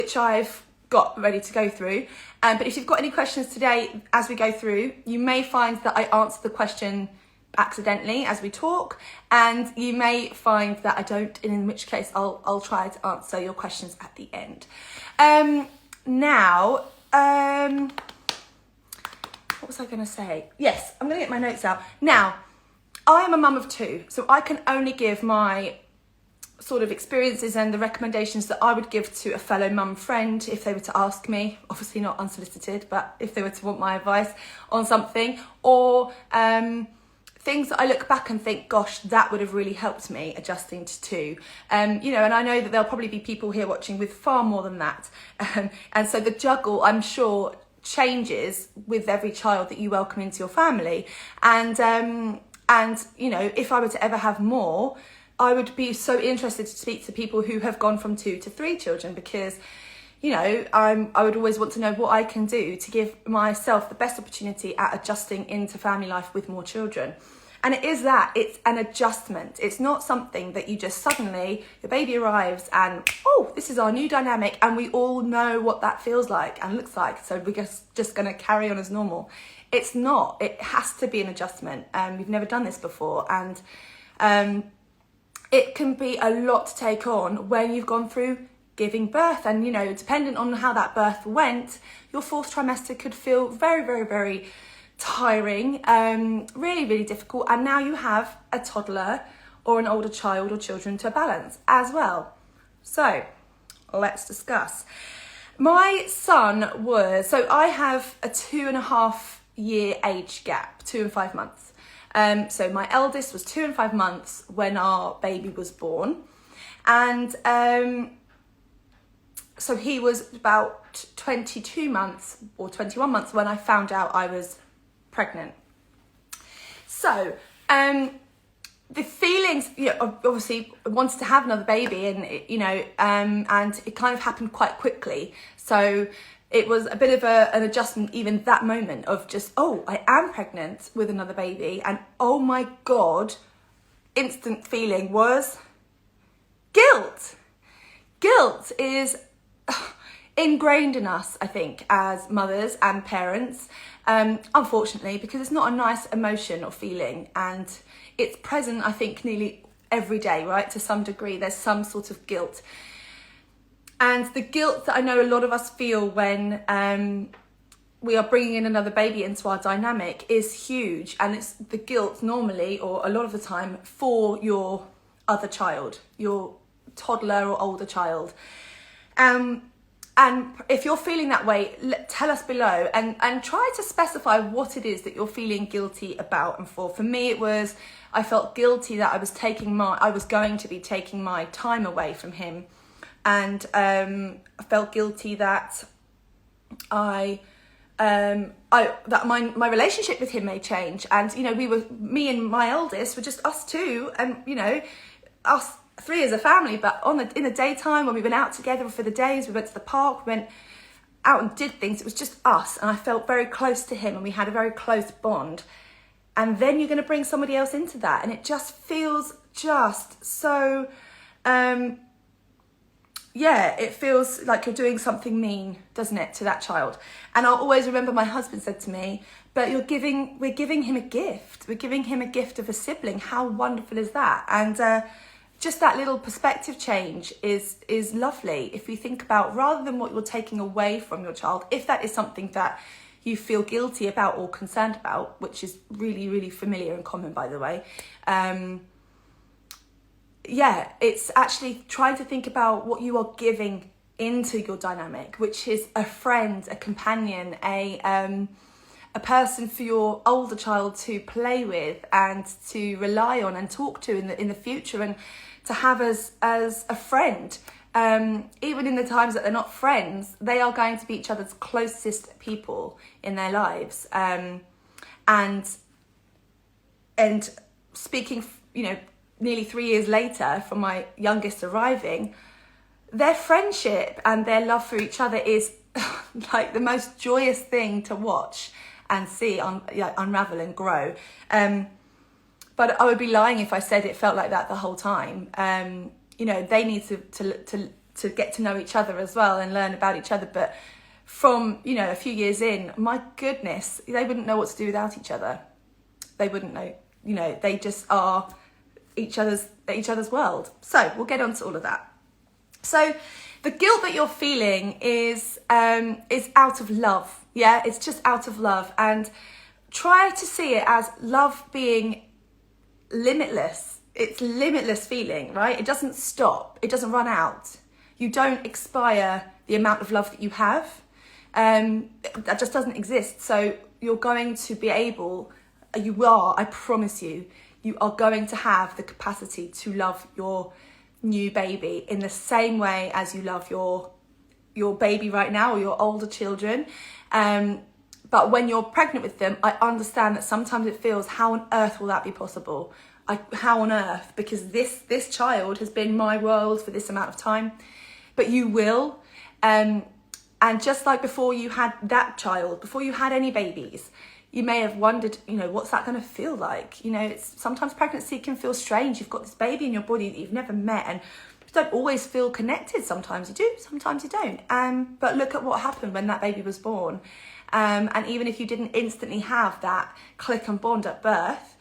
which I've got ready to go through. But if you've got any questions today as we go through, you may find that I answer the question accidentally as we talk, and you may find that I don't, and in which case I'll try to answer your questions at the end. Now, what was I going to say? Yes, I'm going to get my notes out. Now, I am a mum of two, so I can only give my sort of experiences and the recommendations that I would give to a fellow mum friend if they were to ask me, obviously not unsolicited, but if they were to want my advice on something, or things that I look back and think, gosh, that would have really helped me adjusting to two. You know, and I know that there'll probably be people here watching with far more than that. And so the juggle, I'm sure, changes with every child that you welcome into your family. And you know, if I were to ever have more, I would be so interested to speak to people who have gone from 2 to 3 children, because, you know, I would always want to know what I can do to give myself the best opportunity at adjusting into family life with more children. And it's an adjustment. It's not something that you just suddenly, your baby arrives and, oh, this is our new dynamic, and we all know what that feels like and looks like, so we're just going to carry on as normal. It's not. It has to be an adjustment. We've never done this before, and it can be a lot to take on when you've gone through giving birth. And, you know, dependent on how that birth went, your 4th trimester could feel very, very, very tiring, really, really difficult. And now you have a toddler or an older child or children to balance as well. So let's discuss. My son was, so I have a 2.5 year age gap, 2 and 5 months. So my eldest was 2 and 5 months when our baby was born. And so he was about 22 months or 21 months when I found out I was pregnant. So the feelings, you know, obviously I wanted to have another baby, and you know, and it kind of happened quite quickly. So it was a bit of an adjustment even that moment of just, oh, I am pregnant with another baby, and oh my God, instant feeling was guilt. Guilt is ingrained in us, I think, as mothers and parents, unfortunately, because it's not a nice emotion or feeling, and it's present, I think, nearly every day, right? To some degree, there's some sort of guilt. And the guilt that I know a lot of us feel when we are bringing in another baby into our dynamic is huge. And it's the guilt normally, or a lot of the time, for your other child, your toddler or older child. And if you're feeling that way, tell us below, and try to specify what it is that you're feeling guilty about and for. For me, it was, I felt guilty that I was going to be taking my time away from him. And I felt guilty that my relationship with him may change. And, you know, me and my eldest were just us two, and, you know, us 3 as a family. But in the daytime, when we went out together for the days, we went to the park, we went out and did things, it was just us. And I felt very close to him, and we had a very close bond. And then you're going to bring somebody else into that, and it just feels just so... yeah, it feels like you're doing something mean, doesn't it, to that child? And I'll always remember my husband said to me, but we're giving him a gift. We're giving him a gift of a sibling. How wonderful is that? And just that little perspective change is lovely. If you think about, rather than what you're taking away from your child, if that is something that you feel guilty about or concerned about, which is really, really familiar and common, by the way, yeah, it's actually trying to think about what you are giving into your dynamic, which is a friend, a companion, a person for your older child to play with and to rely on and talk to in the future, and to have as a friend. Even in the times that they're not friends, they are going to be each other's closest people in their lives. And speaking, you know, nearly 3 years later from my youngest arriving, their friendship and their love for each other is like the most joyous thing to watch and see unravel and grow. But I would be lying if I said it felt like that the whole time. You know, they need to to get to know each other as well and learn about each other. But from, you know, a few years in, my goodness, they wouldn't know what to do without each other. They wouldn't know, you know, they just are each other's world. So we'll get on to all of that. So the guilt that you're feeling is out of love. Yeah, it's just out of love. And try to see it as love being limitless. It's limitless feeling, right? It doesn't stop. It doesn't run out. You don't expire the amount of love that you have. That just doesn't exist. So you're going to be able, I promise you, you are going to have the capacity to love your new baby in the same way as you love your baby right now or your older children. But when you're pregnant with them, I understand that sometimes it feels, how on earth will that be possible? How on earth? Because this child has been my world for this amount of time. But you will. And just like before you had that child, before you had any babies, you may have wondered, you know, what's that going to feel like? You know, sometimes pregnancy can feel strange. You've got this baby in your body that you've never met, and you don't always feel connected. Sometimes you do, sometimes you don't. But look at what happened when that baby was born. And even if you didn't instantly have that click and bond at birth,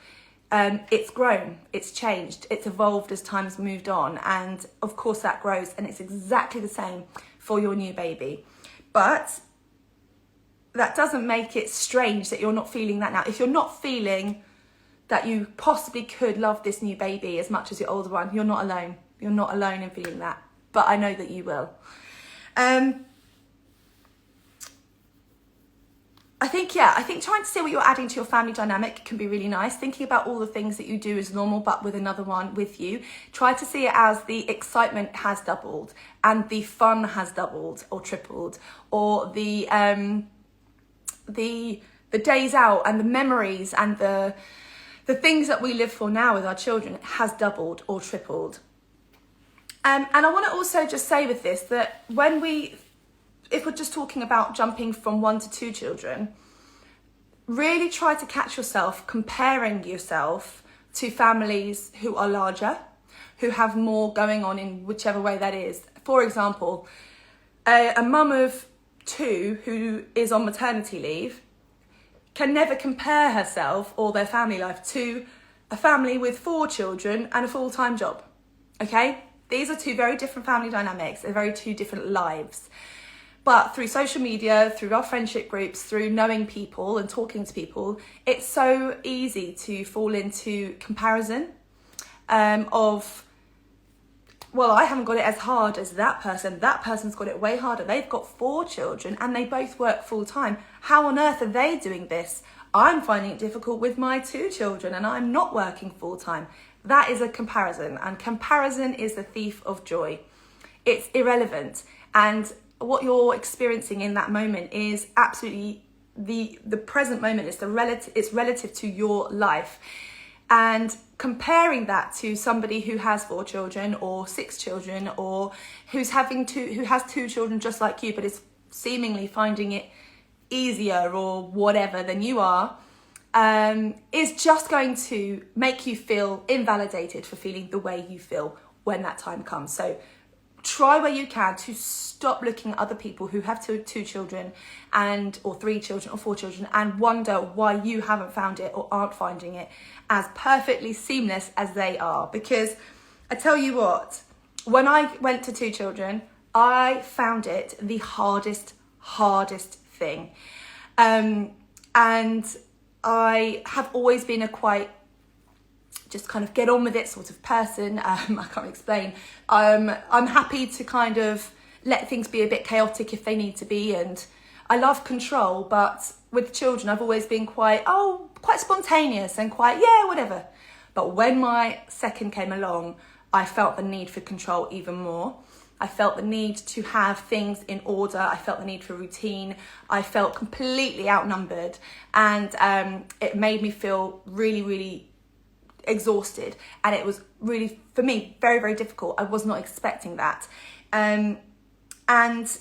it's grown, it's changed, it's evolved as time's moved on. And of course that grows, and it's exactly the same for your new baby. But that doesn't make it strange that you're not feeling that now. If you're not feeling that you possibly could love this new baby as much as your older one, you're not alone. You're not alone in feeling that. But I know that you will. I think trying to see what you're adding to your family dynamic can be really nice. Thinking about all the things that you do as normal, but with another one with you. Try to see it as the excitement has doubled and the fun has doubled or tripled, or the days out and the memories and the things that we live for now with our children has doubled or tripled. And I want to also just say with this that if we're just talking about jumping from 1 to 2 children, really try to catch yourself comparing yourself to families who are larger, who have more going on in whichever way that is. For example, a mum of 2 who is on maternity leave can never compare herself or their family life to a family with 4 children and a full-time job. Okay? These are 2 very different family dynamics. They're very 2 different lives. But through social media, through our friendship groups, through knowing people and talking to people, it's so easy to fall into comparison of, well, I haven't got it as hard as that person. That person's got it way harder. They've got 4 children and they both work full time. How on earth are they doing this? I'm finding it difficult with my 2 children and I'm not working full time. That is a comparison, and comparison is the thief of joy. It's irrelevant. And what you're experiencing in that moment is absolutely the present moment. It's relative to your life. And comparing that to somebody who has 4 children or 6 children, or who has 2 children just like you, but is seemingly finding it easier or whatever than you are, is just going to make you feel invalidated for feeling the way you feel when that time comes. So try where you can to stop looking at other people who have two children or 3 children or 4 children and wonder why you haven't found it or aren't finding it as perfectly seamless as they are. Because I tell you what, when I went to 2 children, I found it the hardest thing. And I have always been a quite just kind of get on with it sort of person. I can't explain. I'm happy to kind of let things be a bit chaotic if they need to be, and I love control, but with children I've always been quite spontaneous and quite, yeah, whatever. But when my second came along, I felt the need for control even more. I felt the need to have things in order. I felt the need for routine. I felt completely outnumbered, and it made me feel really, really exhausted, and it was really, for me, very, very difficult. I was not expecting that. And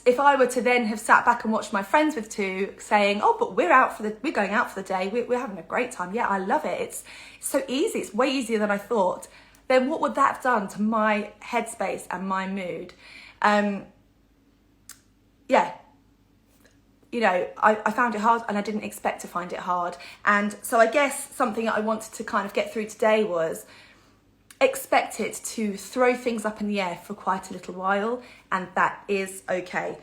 if I were to then have sat back and watched my friends with 2 saying, oh, but we're going out for the day, we're having a great time, yeah, I love it, it's so easy, it's way easier than I thought, then what would that have done to my headspace and my mood? Yeah, you know, I found it hard and I didn't expect to find it hard. And so I guess something that I wanted to kind of get through today was expect it to throw things up in the air for quite a little while, and that is okay.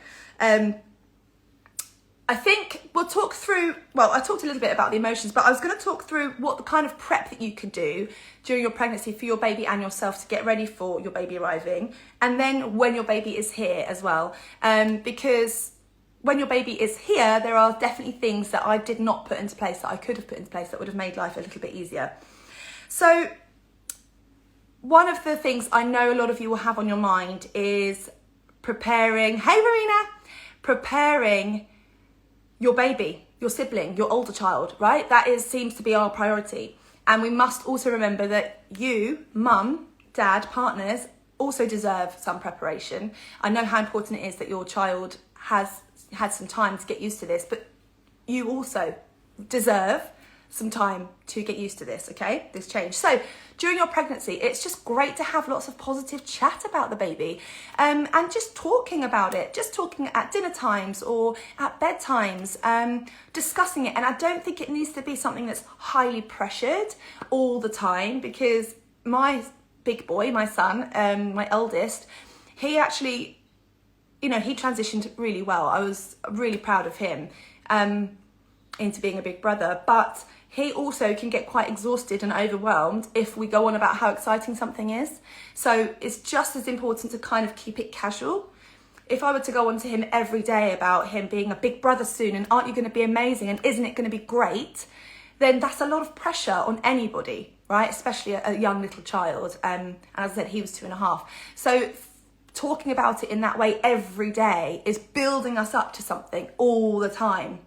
I think we'll talk through, well, I talked a little bit about the emotions, but I was going to talk through what the kind of prep that you can do during your pregnancy for your baby and yourself to get ready for your baby arriving, and then when your baby is here as well. Because when your baby is here, there are definitely things that I did not put into place that I could have put into place that would have made life a little bit easier. So one of the things I know a lot of you will have on your mind is preparing, hey Marina, preparing your baby, your sibling, your older child, right? That seems to be our priority. And we must also remember that you, mum, dad, partners, also deserve some preparation. I know how important it is that your child has had some time to get used to this, but you also deserve some time to get used to this, okay? This change. So during your pregnancy, it's just great to have lots of positive chat about the baby, and just talking about it, just talking at dinner times or at bedtimes, discussing it. And I don't think it needs to be something that's highly pressured all the time, because my big boy, my son, my eldest, he actually, you know, he transitioned really well. I was really proud of him into being a big brother, but he also can get quite exhausted and overwhelmed if we go on about how exciting something is. So it's just as important to kind of keep it casual. If I were to go on to him every day about him being a big brother soon and aren't you going to be amazing and isn't it going to be great, then that's a lot of pressure on anybody, right? Especially a young little child. And as I said, he was 2.5. So talking about it in that way every day is building us up to something all the time,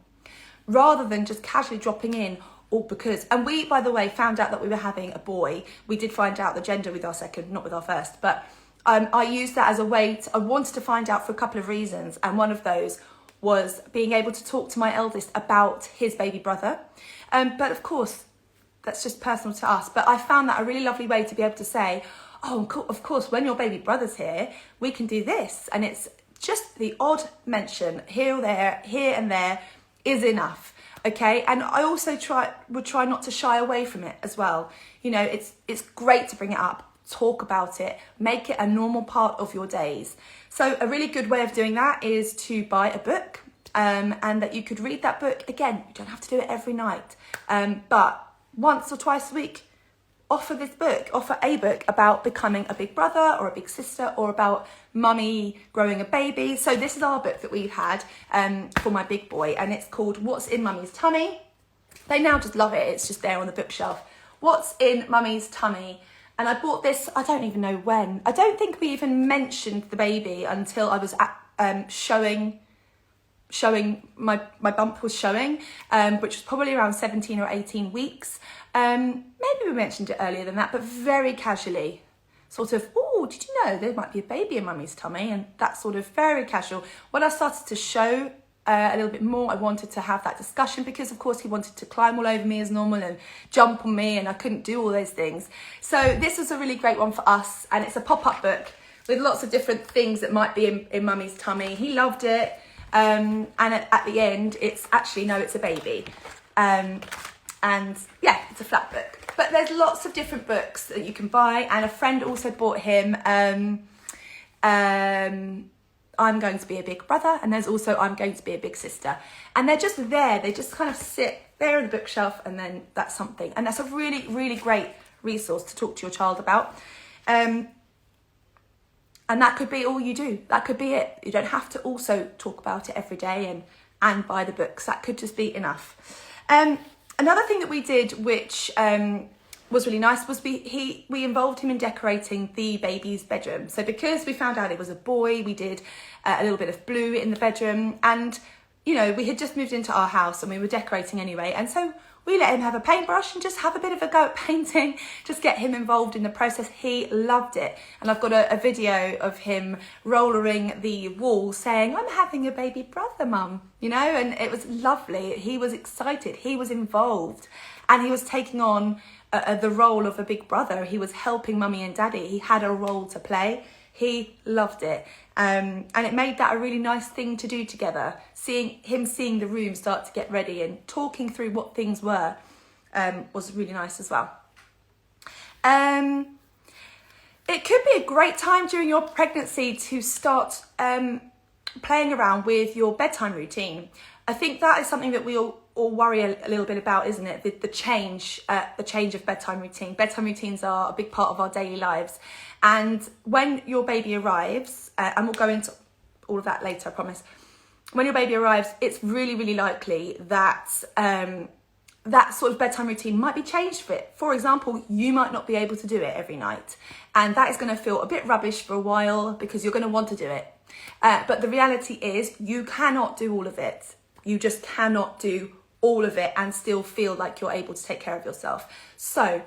rather than just casually dropping in all because. And we, by the way, found out that we were having a boy. We did find out the gender with our second, not with our first, but I used that as a way I wanted to find out for a couple of reasons, and one of those was being able to talk to my eldest about his baby brother. But of course, that's just personal to us, but I found that a really lovely way to be able to say, oh, of course, when your baby brother's here, we can do this. And it's just the odd mention here or there, here and there, is enough, okay? And I also would try not to shy away from it as well. You know, it's great to bring it up, talk about it, make it a normal part of your days. So a really good way of doing that is to buy a book, and that you could read that book. Again, you don't have to do it every night, but once or twice a week, offer a book about becoming a big brother or a big sister, or about mummy growing a baby. So this is our book that we've had for my big boy, and it's called What's in Mummy's Tummy. They now just love it. It's just there on the bookshelf. What's in Mummy's Tummy. And I bought this, I don't even know when. I don't think we even mentioned the baby until I was at showing my bump was showing, which was probably around 17 or 18 weeks. Maybe we mentioned it earlier than that, but very casually, sort of, oh, did you know there might be a baby in mummy's tummy? And that's sort of very casual. When I started to show a little bit more, I wanted to have that discussion, because of course he wanted to climb all over me as normal and jump on me, and I couldn't do all those things. So this was a really great one for us, and it's a pop-up book with lots of different things that might be in mummy's tummy. He loved it. And at the end, it's actually, no, it's a baby. And yeah, it's a flat book. But there's lots of different books that you can buy. And a friend also bought him I'm Going to Be a Big Brother. And there's also I'm Going to Be a Big Sister. And they're just there. They just kind of sit there on the bookshelf, and then that's something. And that's a really, really great resource to talk to your child about. And that could be all you do. That could be it. You don't have to also talk about it every day and buy the books. That could just be enough. Another thing that we did, which was really nice, was we involved him in decorating the baby's bedroom. So because we found out it was a boy, we did a little bit of blue in the bedroom. And, you know, we had just moved into our house and we were decorating anyway. And so we let him have a paintbrush and just have a bit of a go at painting, just get him involved in the process. He loved it. And I've got a video of him rollering the wall saying, I'm having a baby brother, mum, you know, and it was lovely. He was excited. He was involved, and he was taking on the role of a big brother. He was helping mummy and daddy. He had a role to play. He loved it. And it made that a really nice thing to do together. Seeing the room start to get ready and talking through what things were was really nice as well. It could be a great time during your pregnancy to start playing around with your bedtime routine. I think that is something that we all worry a little bit about, isn't it? The change of bedtime routine. Bedtime routines are a big part of our daily lives. And when your baby arrives, and we'll go into all of that later, I promise. When your baby arrives, it's really, really likely that that sort of bedtime routine might be changed for it. For example, you might not be able to do it every night. And that is going to feel a bit rubbish for a while because you're going to want to do it. But the reality is you cannot do all of it. You just cannot do all of it and still feel like you're able to take care of yourself. So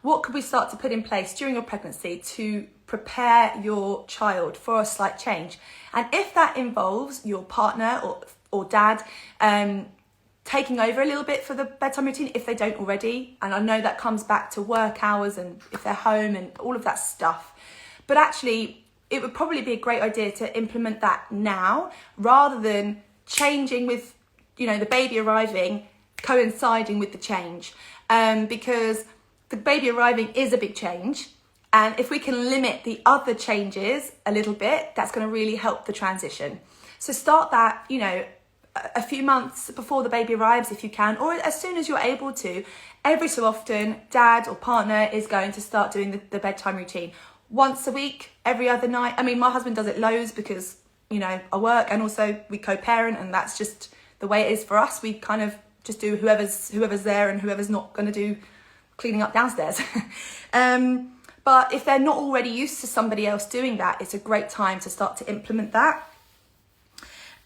what could we start to put in place during your pregnancy to prepare your child for a slight change? And if that involves your partner or dad taking over a little bit for the bedtime routine, if they don't already, and I know that comes back to work hours and if they're home and all of that stuff, but actually it would probably be a great idea to implement that now rather than changing with, the baby arriving, coinciding with the change, because the baby arriving is a big change. And if we can limit the other changes a little bit, that's going to really help the transition. So start that, a few months before the baby arrives if you can, or as soon as you're able to. Every so often, dad or partner is going to start doing the bedtime routine. Once a week, every other night. I mean, my husband does it loads because, I work and also we co-parent, and that's just the way it is for us. We kind of just do whoever's there and whoever's not going to do cleaning up downstairs. But if they're not already used to somebody else doing that, it's a great time to start to implement that.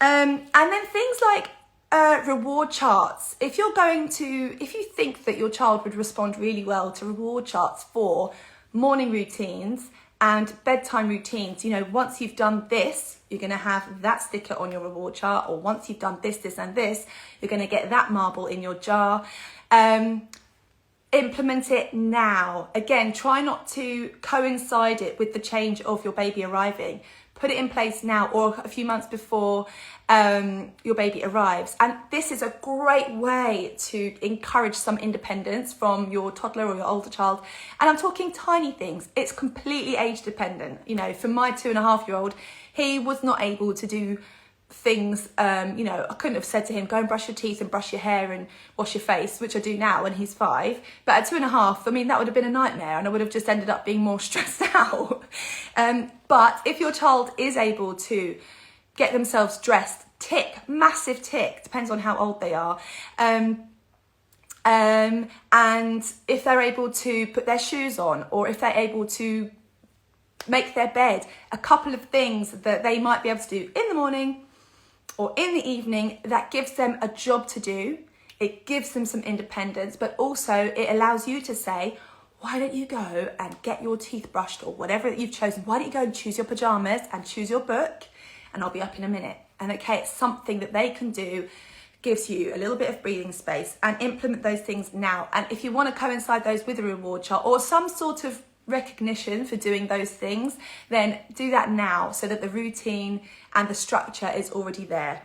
And then things like reward charts. If you think that your child would respond really well to reward charts for morning routines and bedtime routines, once you've done this, you're going to have that sticker on your reward chart, or once you've done this, this and this, you're going to get that marble in your jar. Implement it now. Again, try not to coincide it with the change of your baby arriving. Put it in place now or a few months before your baby arrives. And this is a great way to encourage some independence from your toddler or your older child. And I'm talking tiny things. It's completely age dependent. For my 2.5-year-old, he was not able to do things, I couldn't have said to him, go and brush your teeth and brush your hair and wash your face, which I do now when he's 5. But at 2.5, that would have been a nightmare, and I would have just ended up being more stressed out. But if your child is able to get themselves dressed, massive tick, depends on how old they are. And if they're able to put their shoes on, or if they're able to make their bed, a couple of things that they might be able to do in the morning or in the evening that gives them a job to do. It gives them some independence, but also it allows you to say, why don't you go and get your teeth brushed, or whatever that you've chosen? Why don't you go and choose your pajamas and choose your book, and I'll be up in a minute. And okay, it's something that they can do, gives you a little bit of breathing space, and implement those things now. And if you want to coincide those with a reward chart or some sort of recognition for doing those things, then do that now so that the routine and the structure is already there.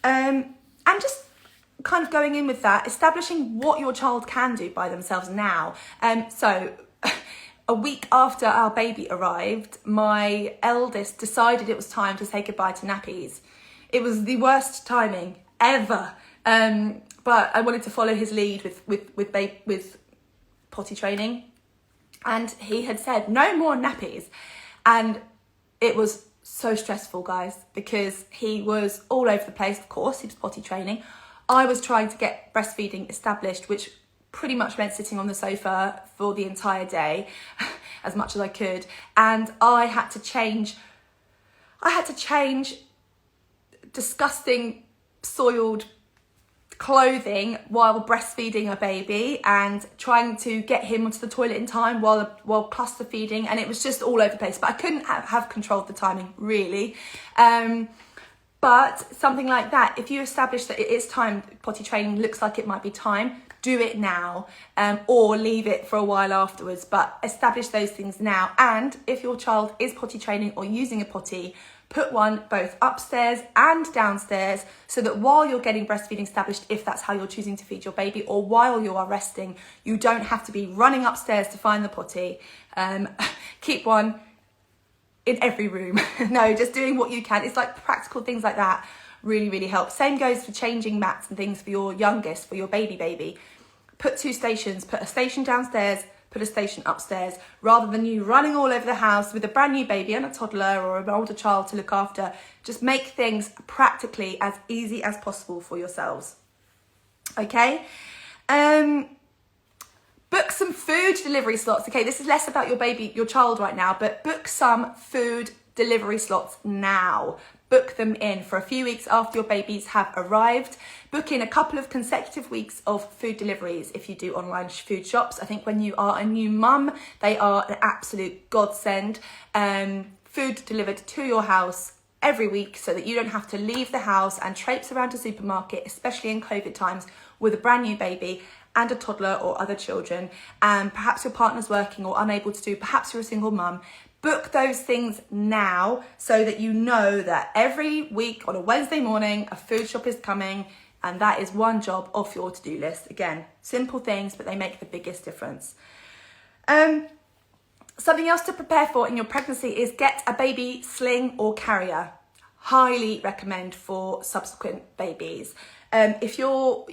And just kind of going in with that, establishing what your child can do by themselves now. So a week after our baby arrived, my eldest decided it was time to say goodbye to nappies. It was the worst timing ever. But I wanted to follow his lead with potty training. And he had said, no more nappies. And it was so stressful, guys, because he was all over the place. Of course, he was potty training. I was trying to get breastfeeding established, which pretty much meant sitting on the sofa for the entire day as much as I could. And I had to change disgusting, soiled clothing while breastfeeding a baby and trying to get him onto the toilet in time while cluster feeding, and it was just all over the place. But I couldn't have controlled the timing, really. But something like that, if you establish that it is time, potty training looks like it might be time, do it now, or leave it for a while afterwards, but establish those things now. And if your child is potty training or using a potty, put one both upstairs and downstairs, so that while you're getting breastfeeding established, if that's how you're choosing to feed your baby, or while you are resting, you don't have to be running upstairs to find the potty. Keep one in every room. No, just doing what you can. It's like practical things like that really, really help. Same goes for changing mats and things for your youngest, for your baby. Put 2 stations, put a station downstairs, put a station upstairs, rather than you running all over the house with a brand new baby and a toddler or an older child to look after. Just make things practically as easy as possible for yourselves. Okay? Book some food delivery slots. Okay, this is less about your child right now, but book some food delivery slots now. Book them in for a few weeks after your babies have arrived. Book in a couple of consecutive weeks of food deliveries if you do online food shops. I think when you are a new mum, they are an absolute godsend. Food delivered to your house every week, so that you don't have to leave the house and traipse around a supermarket, especially in COVID times, with a brand new baby and a toddler or other children, and perhaps your partner's working or unable to do, perhaps you're a single mum. Book those things now, so that you know that every week on a Wednesday morning, a food shop is coming, and that is one job off your to-do list. Again, simple things, but they make the biggest difference. Something else to prepare for in your pregnancy is get a baby sling or carrier. Highly recommend for subsequent babies. If you're,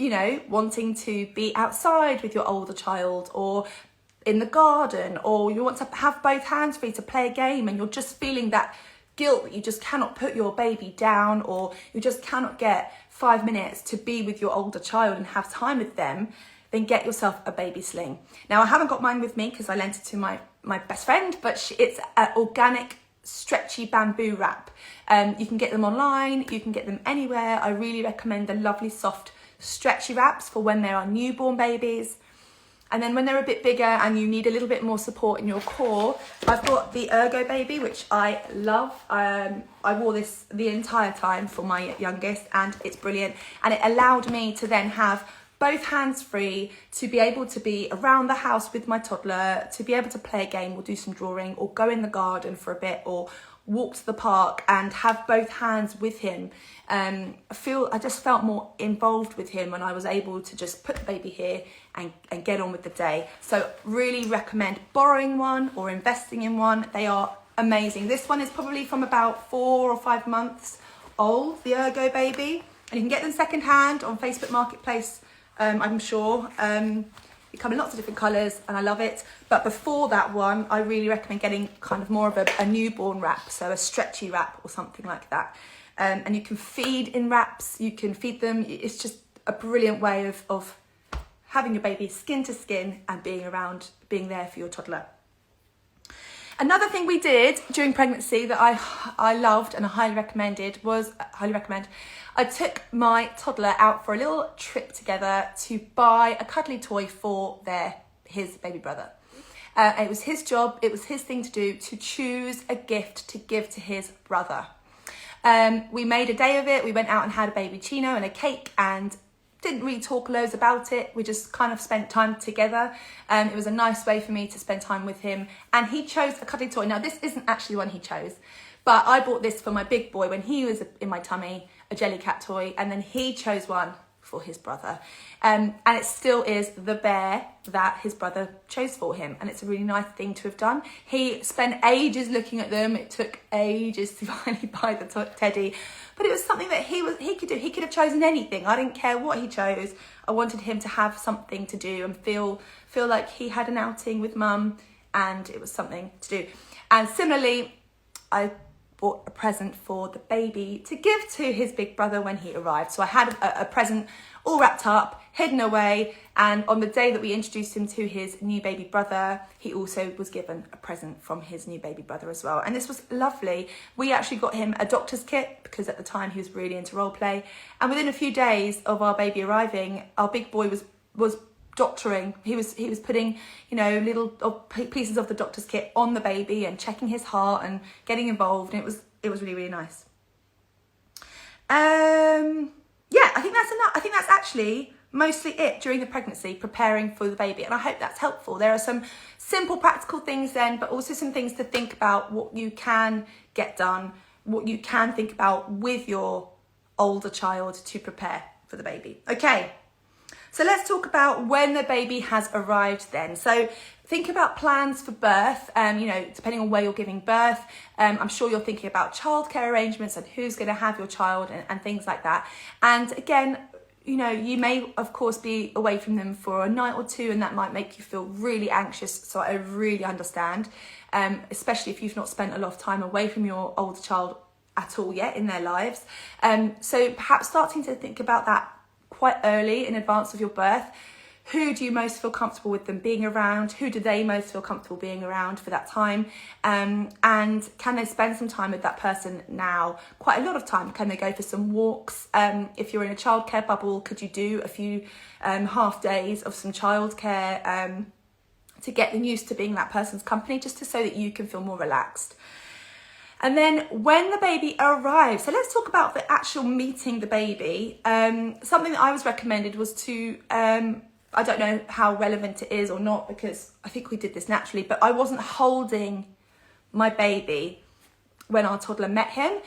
wanting to be outside with your older child, or in the garden, or you want to have both hands free to play a game, and you're just feeling that guilt that you just cannot put your baby down, or you just cannot get 5 minutes to be with your older child and have time with them, then get yourself a baby sling. Now, I haven't got mine with me because I lent it to my best friend, but it's an organic stretchy bamboo wrap. You can get them online, you can get them anywhere. I really recommend the lovely soft stretchy wraps for when there are newborn babies. And then when they're a bit bigger and you need a little bit more support in your core, I've got the Ergo Baby, which I love. I wore this the entire time for my youngest, and it's brilliant. And it allowed me to then have both hands free, to be able to be around the house with my toddler, to be able to play a game or do some drawing, or go in the garden for a bit, or walk to the park and have both hands with him. I just felt more involved with him when I was able to just put the baby here and get on with the day. So really recommend borrowing one or investing in one. They are amazing. This one is probably from about 4 or 5 months old, the Ergo Baby, and you can get them secondhand on Facebook Marketplace, I'm sure. They come in lots of different colours and I love it. But before that one, I really recommend getting kind of more of a newborn wrap, so a stretchy wrap or something like that. And you can feed in wraps, you can feed them. It's just a brilliant way of having your baby skin to skin and being there for your toddler. Another thing we did during pregnancy that I loved and I highly recommend, I took my toddler out for a little trip together to buy a cuddly toy for his baby brother. It was his job, it was his thing to do, to choose a gift to give to his brother. We made a day of it. We went out and had a baby chino and a cake, and didn't really talk loads about it. We just kind of spent time together. It was a nice way for me to spend time with him. And he chose a cuddly toy. Now, this isn't actually one he chose, but I bought this for my big boy when he was in my tummy, a Jellycat toy, and then he chose one for his brother. And it still is the bear that his brother chose for him. And it's a really nice thing to have done. He spent ages looking at them. It took ages to finally buy the teddy. But it was something that he could do. He could have chosen anything. I didn't care what he chose. I wanted him to have something to do and feel like he had an outing with mum, and it was something to do. And similarly, I bought a present for the baby to give to his big brother when he arrived. So I had a present all wrapped up, hidden away, and on the day that we introduced him to his new baby brother, he also was given a present from his new baby brother as well. And this was lovely. We actually got him a doctor's kit because at the time he was really into role play. And within a few days of our baby arriving, our big boy was doctoring. He was putting, little pieces of the doctor's kit on the baby and checking his heart and getting involved. And it was really, really nice. I think that's enough. I think that's actually mostly it during the pregnancy, preparing for the baby. And I hope that's helpful. There are some simple practical things then, but also some things to think about, what you can get done, what you can think about with your older child to prepare for the baby. Okay, so let's talk about when the baby has arrived then. So think about plans for birth, depending on where you're giving birth. I'm sure you're thinking about childcare arrangements and who's going to have your child and things like that. And again, you may, of course, be away from them for a night or two, and that might make you feel really anxious. So I really understand, especially if you've not spent a lot of time away from your older child at all yet in their lives. So perhaps starting to think about that quite early in advance of your birth. Who do you most feel comfortable with them being around? Who do they most feel comfortable being around for that time? And can they spend some time with that person now? Quite a lot of time. Can they go for some walks? If you're in a childcare bubble, could you do a few half days of some childcare to get them used to being that person's company, just so that you can feel more relaxed? And then when the baby arrives, so let's talk about the actual meeting the baby. Something that I was recommended was to, I don't know how relevant it is or not, because I think we did this naturally, but I wasn't holding my baby when our toddler met him.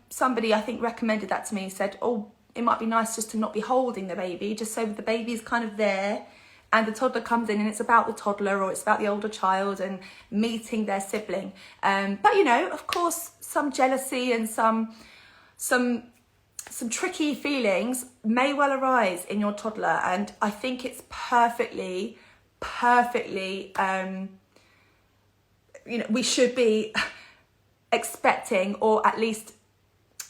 Somebody, I think, recommended that to me, said, oh, it might be nice just to not be holding the baby, just so the baby is kind of there and the toddler comes in and it's about the toddler or it's about the older child and meeting their sibling. But, of course, some jealousy and some tricky feelings may well arise in your toddler. And I think it's perfectly, we should be expecting, or at least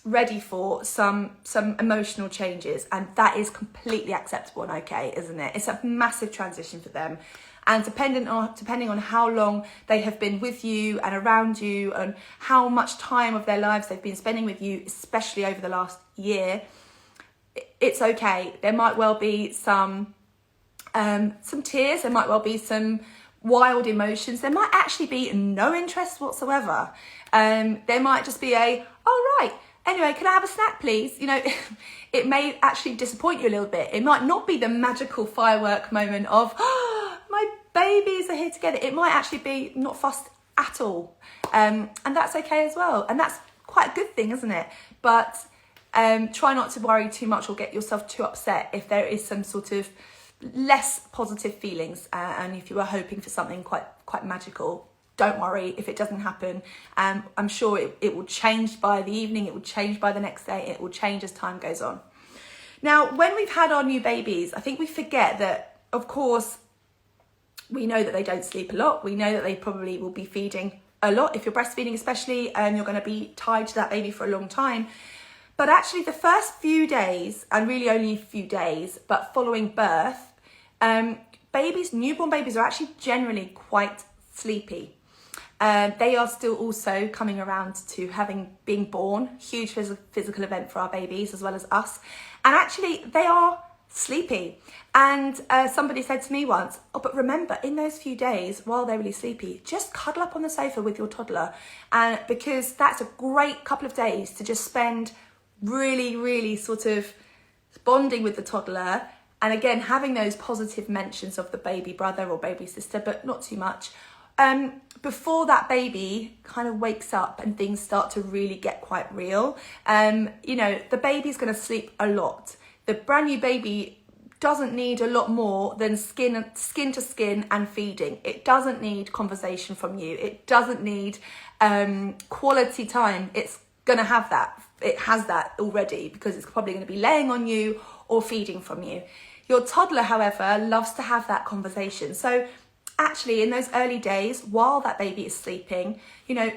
ready for, some emotional changes, and that is completely acceptable and okay, isn't it? It's a massive transition for them, and depending on how long they have been with you and around you, and how much time of their lives they've been spending with you, especially over the last year, it's okay. There might well be some tears, there might well be some wild emotions, there might actually be no interest whatsoever. There might just be oh right, anyway, can I have a snack, please? It may actually disappoint you a little bit. It might not be the magical firework moment of, oh, my babies are here together. It might actually be not fussed at all. And that's okay as well. And that's quite a good thing, isn't it? But try not to worry too much or get yourself too upset if there is some sort of less positive feelings. And if you are hoping for something quite magical, don't worry if it doesn't happen. I'm sure it will change by the evening, it will change by the next day, it will change as time goes on. Now, when we've had our new babies, I think we forget that, of course, we know that they don't sleep a lot. We know that they probably will be feeding a lot. If you're breastfeeding especially, you're going to be tied to that baby for a long time. But actually the first few days, and really only a few days, but following birth, newborn babies are actually generally quite sleepy. They are still also coming around to being born, huge physical event for our babies as well as us. And actually they are sleepy. And somebody said to me once, oh, but remember, in those few days while they're really sleepy, just cuddle up on the sofa with your toddler. And because that's a great couple of days to just spend really, really sort of bonding with the toddler. And again, having those positive mentions of the baby brother or baby sister, but not too much. Before that baby kind of wakes up and things start to really get quite real. The baby's going to sleep a lot. The brand new baby doesn't need a lot more than skin to skin and feeding. It doesn't need conversation from you. It doesn't need quality time. It's going to have that. It has that already because it's probably going to be laying on you or feeding from you. Your toddler, however, loves to have that conversation. So actually, in those early days, while that baby is sleeping,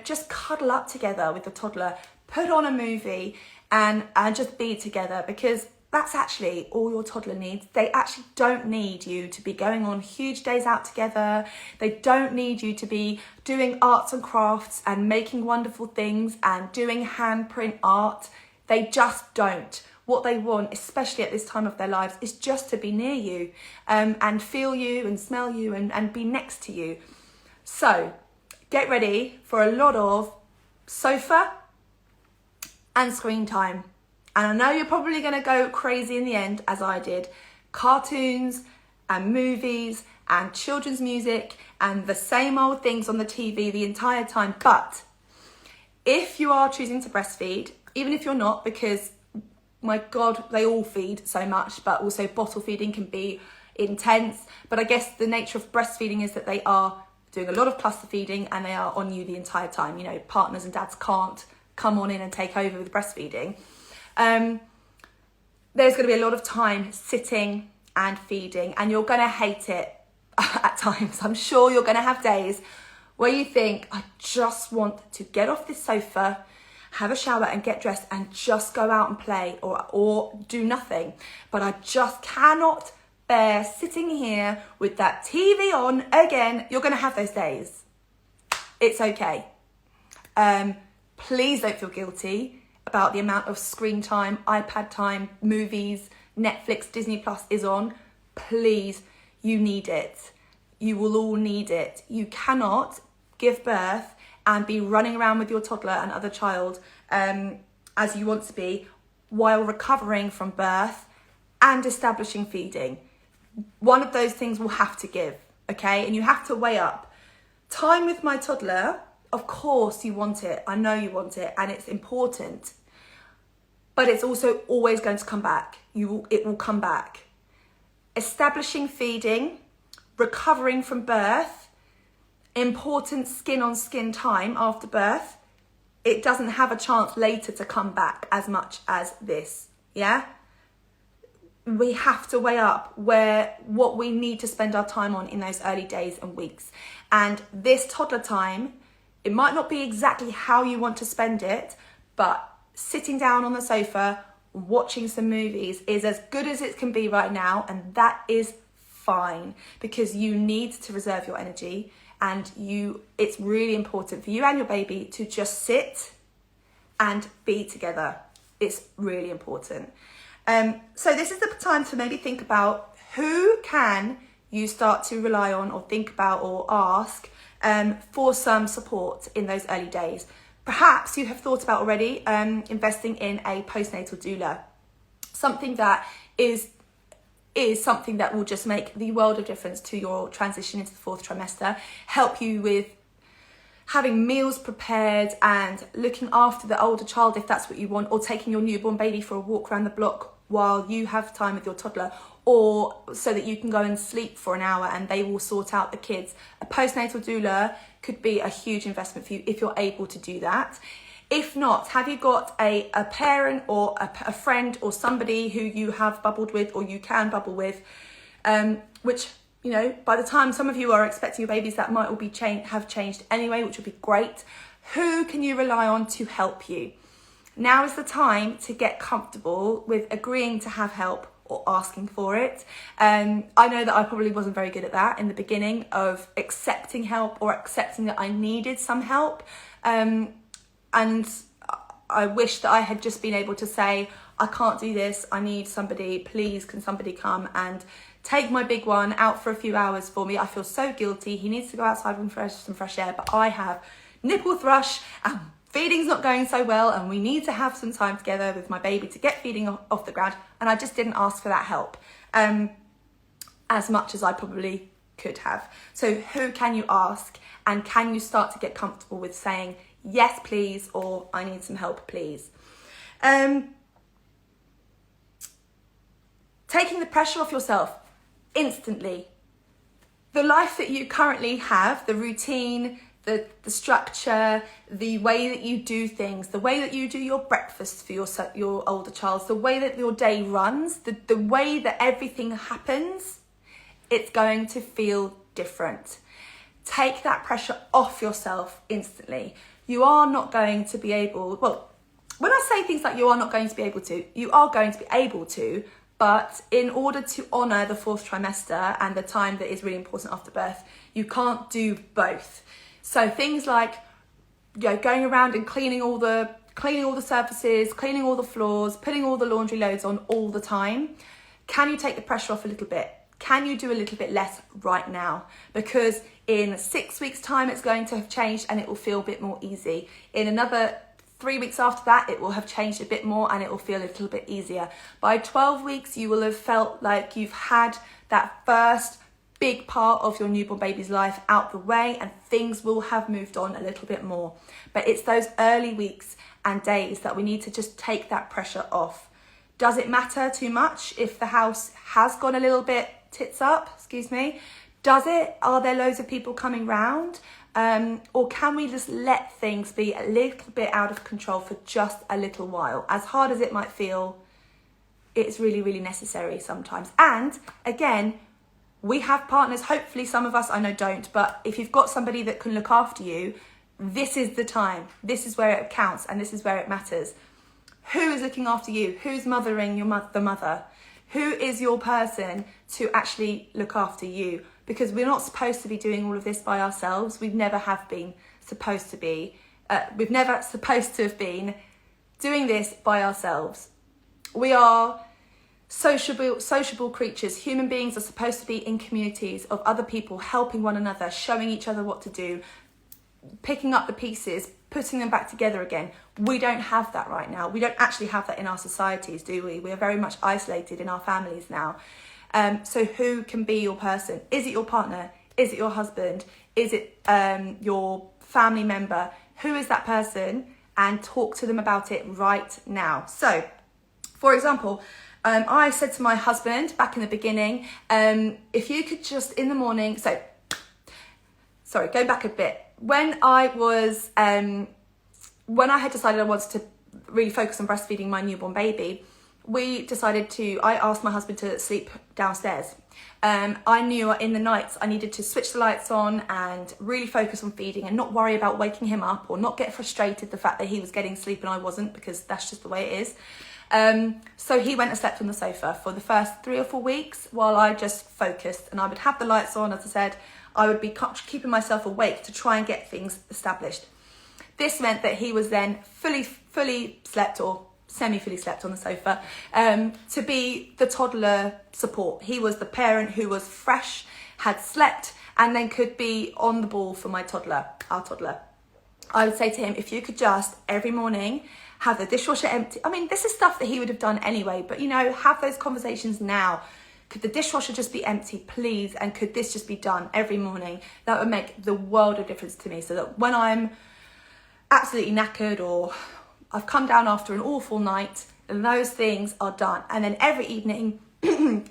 just cuddle up together with the toddler, put on a movie and just be together, because that's actually all your toddler needs. They actually don't need you to be going on huge days out together. They don't need you to be doing arts and crafts and making wonderful things and doing handprint art. They just don't. What they want, especially at this time of their lives, is just to be near you and feel you and smell you and be next to you. So get ready for a lot of sofa and screen time. And I know you're probably going to go crazy in the end, as I did, cartoons and movies and children's music and the same old things on the TV the entire time. But if you are choosing to breastfeed, even if you're not, because my God, they all feed so much, but also bottle feeding can be intense. But I guess the nature of breastfeeding is that they are doing a lot of cluster feeding and they are on you the entire time. You know, partners and dads can't come on in and take over with breastfeeding. There's going to be a lot of time sitting and feeding, and you're going to hate it at times. I'm sure you're going to have days where you think, I just want to get off this sofa, have a shower and get dressed and just go out and play or do nothing. But I just cannot bear sitting here with that TV on again. You're going to have those days. It's okay. Please don't feel guilty about the amount of screen time, iPad time, movies, Netflix, Disney Plus is on. Please, you need it. You will all need it. You cannot give birth and be running around with your toddler and other child as you want to be while recovering from birth and establishing feeding. One of those things will have to give, okay? And you have to weigh up. Time with my toddler, of course you want it. I know you want it and it's important. But it's also always going to come back. It will come back. Establishing feeding, recovering from birth, important skin on skin time after birth, it doesn't have a chance later to come back as much as this, yeah? We have to weigh up what we need to spend our time on in those early days and weeks. And this toddler time, it might not be exactly how you want to spend it, but sitting down on the sofa, watching some movies is as good as it can be right now, and that is fine because you need to reserve your energy, and it's really important for you and your baby to just sit and be together. It's really important. So this is the time to maybe think about who can you start to rely on or think about or ask for some support in those early days. Perhaps you have thought about already investing in a postnatal doula, something that is something that will just make the world of difference to your transition into the fourth trimester, help you with having meals prepared and looking after the older child if that's what you want, or taking your newborn baby for a walk around the block while you have time with your toddler, or so that you can go and sleep for an hour and they will sort out the kids. A postnatal doula could be a huge investment for you if you're able to do that. If not, have you got a parent or a friend or somebody who you have bubbled with or you can bubble with, which, you know, by the time some of you are expecting your babies, that might all be have changed anyway, which would be great. Who can you rely on to help you? Now is the time to get comfortable with agreeing to have help or asking for it. I know that I probably wasn't very good at that in the beginning of accepting help or accepting that I needed some help. And I wish that I had just been able to say, I can't do this, I need somebody, please can somebody come and take my big one out for a few hours for me. I feel so guilty, he needs to go outside and some fresh air, but I have nipple thrush and feeding's not going so well and we need to have some time together with my baby to get feeding off the ground, and I just didn't ask for that help as much as I probably could have. So who can you ask, and can you start to get comfortable with saying yes please, or I need some help please? Taking the pressure off yourself instantly. The life that you currently have, the routine, the structure, the way that you do things, the way that you do your breakfast for your older child, the way that your day runs, the way that everything happens, it's going to feel different. Take that pressure off yourself instantly. You are not going to be able, well, when I say things like you are not going to be able to, you are going to be able to, but in order to honour the fourth trimester and the time that is really important after birth, you can't do both. So things like, you know, going around and cleaning all the surfaces, cleaning all the floors, putting all the laundry loads on all the time. Can you take the pressure off a little bit? Can you do a little bit less right now? Because in 6 weeks' time, it's going to have changed and it will feel a bit more easy. In another 3 weeks after that, it will have changed a bit more and it will feel a little bit easier. By 12 weeks, you will have felt like you've had that first big part of your newborn baby's life out the way, and things will have moved on a little bit more. But it's those early weeks and days that we need to just take that pressure off. Does it matter too much if the house has gone a little bit tits up? Excuse me. Does it? Are there loads of people coming round? Or can we just let things be a little bit out of control for just a little while? As hard as it might feel, it's really, really necessary sometimes. And again, we have partners, hopefully some of us I know don't, but if you've got somebody that can look after you, this is the time. This is where it counts and this is where it matters. Who is looking after you? Who's mothering the mother? Who is your person to actually look after you? Because we're not supposed to be doing all of this by ourselves. We never have been supposed to be. We've never supposed to have been doing this by ourselves. We are sociable creatures. Human beings are supposed to be in communities of other people, helping one another, showing each other what to do, picking up the pieces, putting them back together again. We don't have that right now. We don't actually have that in our societies, do we? We are very much isolated in our families now. So who can be your person? Is it your partner? Is it your husband? Is it your family member? Who is that person? And talk to them about it right now. So, for example, I said to my husband back in the beginning, if you could just in the morning, go back a bit. When I had decided I wanted to really focus on breastfeeding my newborn baby, I asked my husband to sleep downstairs. I knew in the nights I needed to switch the lights on and really focus on feeding and not worry about waking him up or not get frustrated the fact that he was getting sleep and I wasn't, because that's just the way it is. So he went and slept on the sofa for the first 3 or 4 weeks while I just focused, and I would have the lights on. As I said, I would be keeping myself awake to try and get things established. This meant that he was then fully slept or semi-fully slept on the sofa to be the toddler support. He was the parent who was fresh, had slept, and then could be on the ball for our toddler. I would say to him, if you could just every morning have the dishwasher empty. I mean, this is stuff that he would have done anyway, but have those conversations now. Could the dishwasher just be empty, please? And could this just be done every morning? That would make the world of difference to me, so that when I'm absolutely knackered or I've come down after an awful night, and those things are done. And then every evening,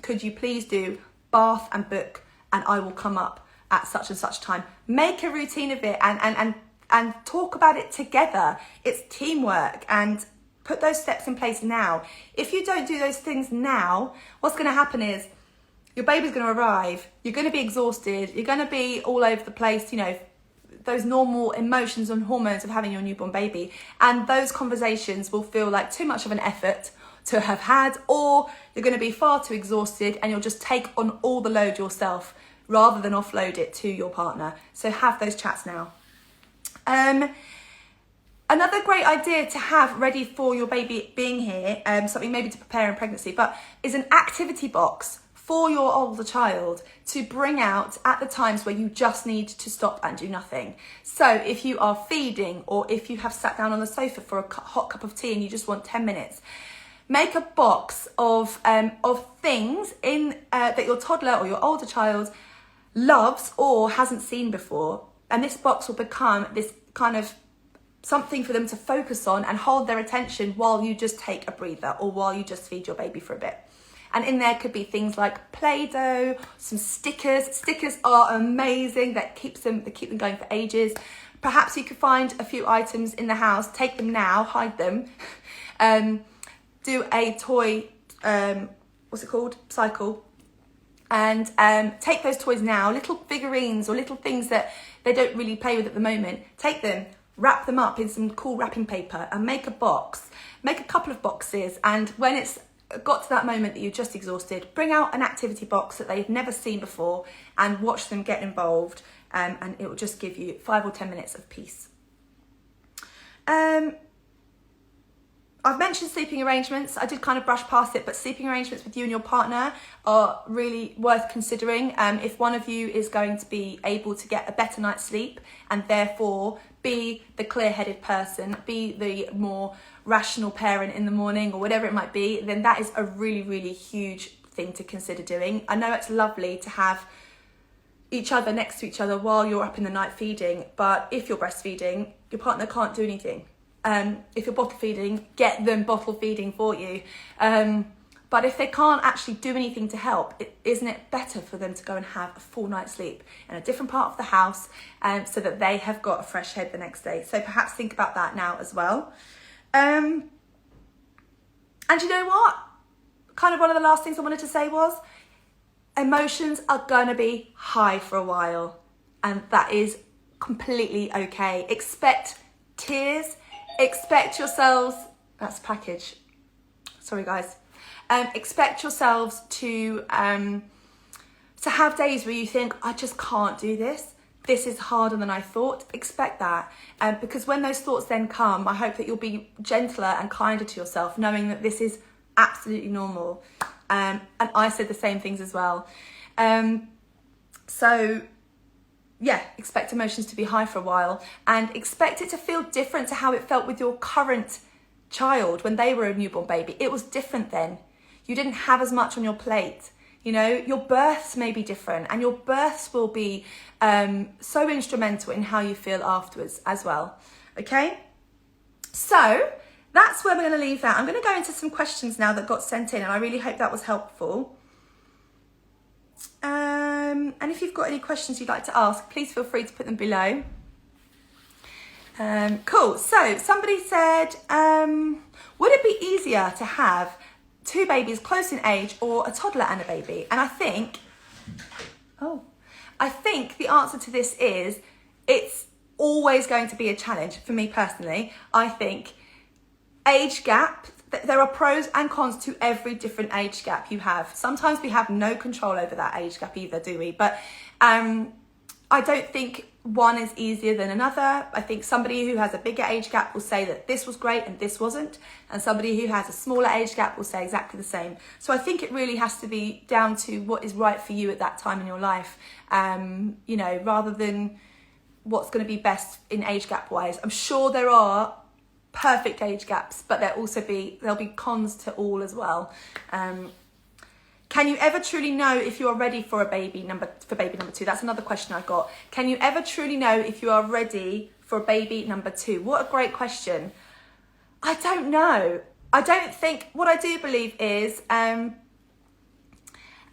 could you please do bath and book, and I will come up at such and such time. Make a routine of it and talk about it together. It's teamwork, and put those steps in place now. If you don't do those things now, what's going to happen is your baby's going to arrive, you're going to be exhausted, you're going to be all over the place, those normal emotions and hormones of having your newborn baby, and those conversations will feel like too much of an effort to have had, or you're going to be far too exhausted and you'll just take on all the load yourself rather than offload it to your partner. So have those chats now. Another great idea to have ready for your baby being here, something maybe to prepare in pregnancy, but is an activity box for your older child to bring out at the times where you just need to stop and do nothing. So if you are feeding, or if you have sat down on the sofa for a hot cup of tea and you just want 10 minutes, make a box of things that your toddler or your older child loves or hasn't seen before. And this box will become this kind of something for them to focus on and hold their attention while you just take a breather or while you just feed your baby for a bit. And in there could be things like Play-Doh, some stickers. Stickers are amazing. They keep them going for ages. Perhaps you could find a few items in the house, take them now, hide them. Do a toy, cycle. And take those toys now, little figurines or little things that they don't really play with at the moment. Take them, wrap them up in some cool wrapping paper and make a box. Make a couple of boxes, and when it's got to that moment that you're just exhausted, bring out an activity box that they've never seen before and watch them get involved, and it will just give you 5 or 10 minutes of peace. I've mentioned sleeping arrangements. I did kind of brush past it, but sleeping arrangements with you and your partner are really worth considering. If one of you is going to be able to get a better night's sleep and therefore be the clear-headed person, be the more rational parent in the morning or whatever it might be, then that is a really, really huge thing to consider doing. I know it's lovely to have each other next to each other while you're up in the night feeding, but if you're breastfeeding, your partner can't do anything. If you're bottle feeding, get them bottle feeding for you. But if they can't actually do anything to help, isn't it better for them to go and have a full night's sleep in a different part of the house, so that they have got a fresh head the next day? So perhaps think about that now as well. And you know what? Kind of one of the last things I wanted to say was, emotions are gonna be high for a while, and that is completely okay. Expect tears. Expect yourselves, that's a package, sorry guys. Expect yourselves to have days where you think, I just can't do this. This is harder than I thought. Expect that. Because when those thoughts then come, I hope that you'll be gentler and kinder to yourself, knowing that this is absolutely normal. And I said the same things as well. So yeah, expect emotions to be high for a while, and expect it to feel different to how it felt with your current child when they were a newborn baby. It was different then. You didn't have as much on your plate. You know, your births may be different, and your births will be so instrumental in how you feel afterwards as well. Okay? So that's where we're going to leave that. I'm going to go into some questions now that got sent in, and I really hope that was helpful. And if you've got any questions you'd like to ask, please feel free to put them below. Cool. So somebody said, would it be easier to have two babies close in age or a toddler and a baby? And I think the answer to this is, it's always going to be a challenge for me personally. I think age gap, there are pros and cons to every different age gap you have. Sometimes we have no control over that age gap either, do we? But I don't think one is easier than another. I think somebody who has a bigger age gap will say that this was great and this wasn't. And somebody who has a smaller age gap will say exactly the same. So I think it really has to be down to what is right for you at that time in your life, you know, rather than what's going to be best in age gap wise. I'm sure there are perfect age gaps, but there'll be cons to all as well. Can you ever truly know if you are ready for baby number two? That's another question I got. Can you ever truly know if you are ready for baby number two? What a great question. I don't know. I don't think, what I do believe is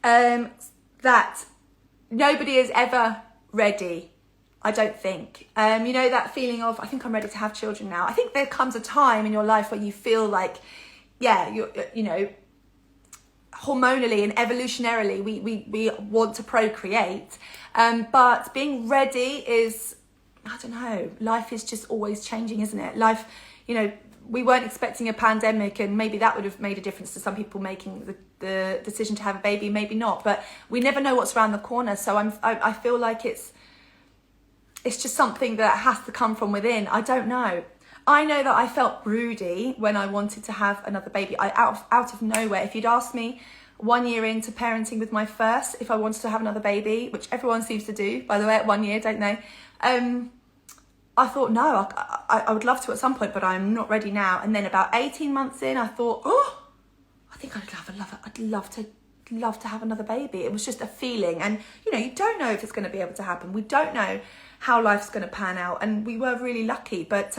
that nobody is ever ready. I don't think. You know, that feeling of, I think I'm ready to have children now. I think there comes a time in your life where you feel like, yeah, you know, hormonally and evolutionarily, we want to procreate. But being ready is, I don't know, life is just always changing, isn't it? Life, you know, we weren't expecting a pandemic, and maybe that would have made a difference to some people making the decision to have a baby, maybe not. But we never know what's around the corner. So I feel like it's just something that has to come from within. I don't know. I know that I felt broody when I wanted to have another baby. Out of nowhere, if you'd asked me 1 year into parenting with my first, if I wanted to have another baby, which everyone seems to do, by the way, at 1 year, don't they? I thought, no, I would love to at some point, but I'm not ready now. And then about 18 months in, I thought, oh, I think I'd love to have another baby. It was just a feeling. And, you know, you don't know if it's going to be able to happen. We don't know how life's going to pan out. And we were really lucky, but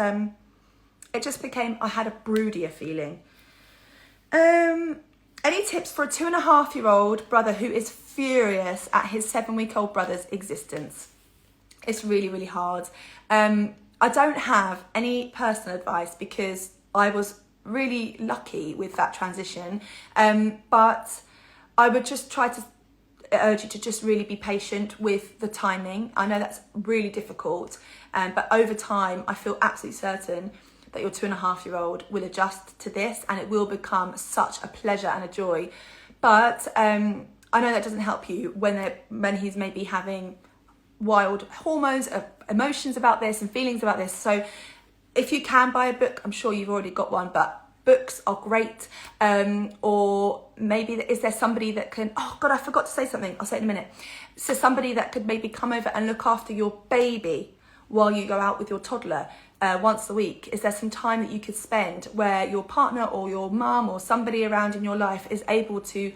it just became, I had a broodier feeling. Any tips for a 2.5-year-old brother who is furious at his 7-week-old brother's existence? It's really, really hard. I don't have any personal advice because I was really lucky with that transition. But I would just try to urge you to just really be patient with the timing. I know that's really difficult, but over time, I feel absolutely certain that your 2.5-year-old will adjust to this, and it will become such a pleasure and a joy. But I know that doesn't help you when he's maybe having wild hormones, emotions about this and feelings about this. So if you can buy a book, I'm sure you've already got one, but books are great, or maybe is there somebody that can, oh God, I forgot to say something, I'll say it in a minute. So somebody that could maybe come over and look after your baby while you go out with your toddler once a week. Is there some time that you could spend where your partner or your mum or somebody around in your life is able to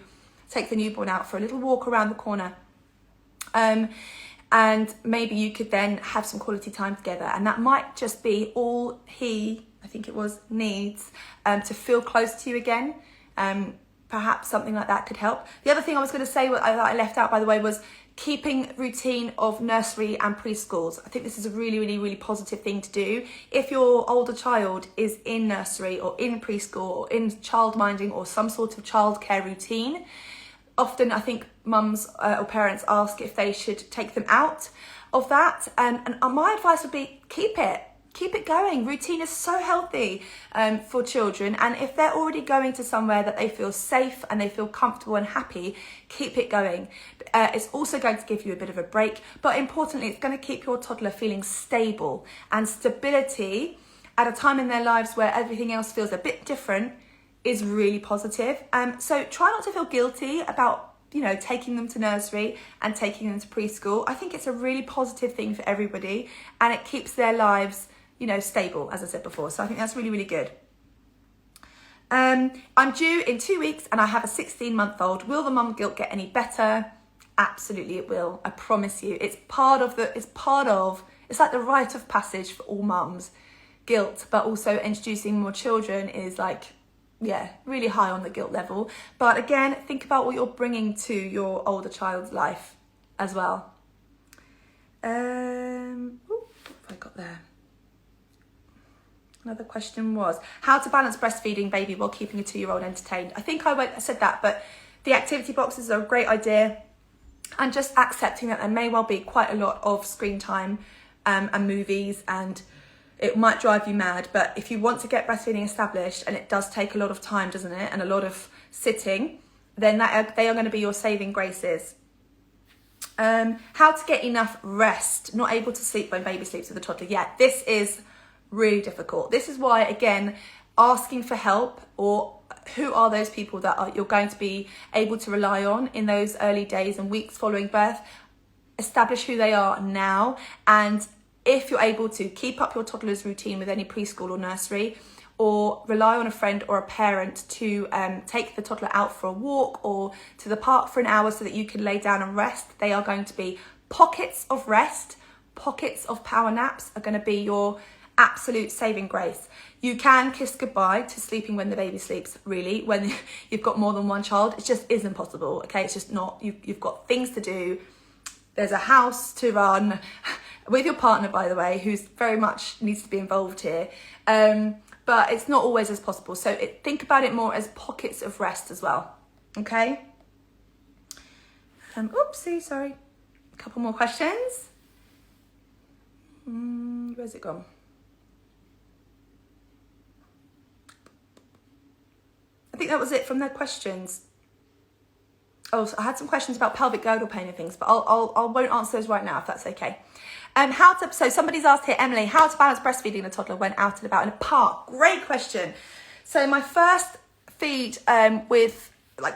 take the newborn out for a little walk around the corner? And maybe you could then have some quality time together, and that might just be all he, I think it was, needs to feel close to you again. Perhaps something like that could help. The other thing I was going to say that I left out, by the way, was keeping routine of nursery and preschools. I think this is a really, really, really positive thing to do. If your older child is in nursery or in preschool or in childminding or some sort of childcare routine, often I think mums or parents ask if they should take them out of that. And my advice would be keep it going. Routine is so healthy for children. And if they're already going to somewhere that they feel safe and they feel comfortable and happy, keep it going. It's also going to give you a bit of a break. But importantly, it's going to keep your toddler feeling stable. And stability at a time in their lives where everything else feels a bit different is really positive. So try not to feel guilty about, taking them to nursery and taking them to preschool. I think it's a really positive thing for everybody, and it keeps their lives, stable, as I said before. So I think that's really, really good. I'm due in 2 weeks and I have a 16-month-old. Will the mum guilt get any better? Absolutely it will. I promise you. It's like the rite of passage for all mums. Guilt, but also introducing more children is really high on the guilt level. But again, think about what you're bringing to your older child's life as well. What have I got there? Another question was how to balance breastfeeding baby while keeping a 2-year-old entertained. I think I said that, but the activity boxes are a great idea, and just accepting that there may well be quite a lot of screen time and movies, and it might drive you mad. But if you want to get breastfeeding established, and it does take a lot of time, doesn't it, and a lot of sitting, then they are going to be your saving graces. How to get enough rest. Not able to sleep when baby sleeps with a toddler. Yeah, this is really difficult. This is why, again, asking for help, or who are those people that you're going to be able to rely on in those early days and weeks following birth. Establish who they are now, and if you're able to, keep up your toddler's routine with any preschool or nursery, or rely on a friend or a parent to take the toddler out for a walk or to the park for an hour so that you can lay down and rest. They are going to be pockets of rest. Pockets of power naps are going to be your absolute saving grace. You can kiss goodbye to sleeping when the baby sleeps, really, when you've got more than one child. It just isn't possible, okay? It's just not. You've got things to do. There's a house to run with your partner, by the way, who's very much needs to be involved here. But it's not always as possible. So think about it more as pockets of rest as well, okay? Oopsie, sorry. A couple more questions. Where's it gone? I think that was it from their questions. Oh, so I had some questions about pelvic girdle pain and things, but I won't answer those right now if that's okay. So somebody's asked here, Emily, how to balance breastfeeding a toddler when out and about in a park? Great question. So my first feed